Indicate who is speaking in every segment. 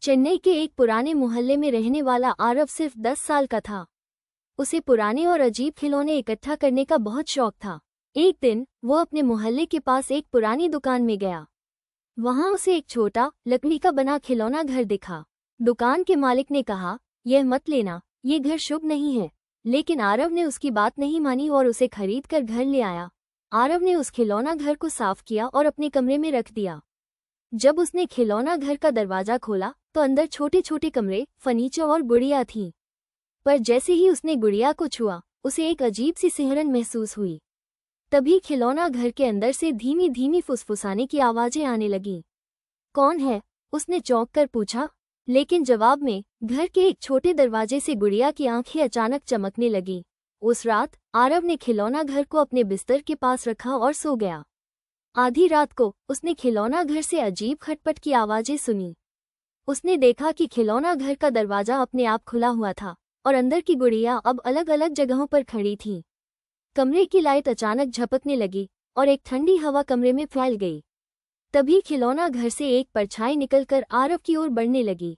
Speaker 1: चेन्नई के एक पुराने मोहल्ले में रहने वाला आरव सिर्फ 10 साल का था। उसे पुराने और अजीब खिलौने इकट्ठा करने का बहुत शौक था। एक दिन वो अपने मोहल्ले के पास एक पुरानी दुकान में गया। वहां उसे एक छोटा लकड़ी का बना खिलौना घर दिखा। दुकान के मालिक ने कहा, यह मत लेना, ये घर शुभ नहीं है। लेकिन आरव ने उसकी बात नहीं मानी और उसे खरीद कर घर ले आया। आरव ने उस खिलौना घर को साफ किया और अपने कमरे में रख दिया। जब उसने खिलौना घर का दरवाजा खोला तो अंदर छोटे छोटे कमरे, फर्नीचर और गुड़िया थी। पर जैसे ही उसने गुड़िया को छुआ, उसे एक अजीब सी सिहरन महसूस हुई। तभी खिलौना घर के अंदर से धीमी धीमी फुसफुसाने की आवाजें आने लगीं। कौन है? उसने चौंक कर पूछा। लेकिन जवाब में घर के एक छोटे दरवाजे से गुड़िया की आंखें अचानक चमकने लगीं। उस रात आरव ने खिलौना घर को अपने बिस्तर के पास रखा और सो गया। आधी रात को उसने खिलौना घर से अजीब खटपट की आवाजें सुनी। उसने देखा कि खिलौना घर का दरवाजा अपने आप खुला हुआ था और अंदर की गुड़िया अब अलग अलग जगहों पर खड़ी थी। कमरे की लाइट अचानक झपकने लगी और एक ठंडी हवा कमरे में फैल गई। तभी खिलौना घर से एक परछाई निकलकर आरव की ओर बढ़ने लगी।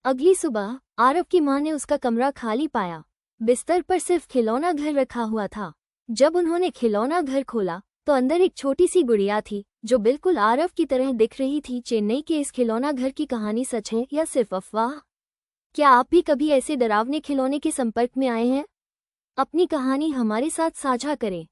Speaker 1: अगली सुबह आरव की मां ने उसका कमरा खाली पाया। बिस्तर पर सिर्फ खिलौना घर रखा हुआ था। जब उन्होंने खिलौना घर खोला तो अंदर एक छोटी सी गुड़िया थी जो बिल्कुल आरव की तरह दिख रही थी। चेन्नई के इस खिलौना घर की कहानी सच है या सिर्फ अफवाह? क्या आप भी कभी ऐसे डरावने खिलौने के संपर्क में आए हैं? अपनी कहानी हमारे साथ साझा करें।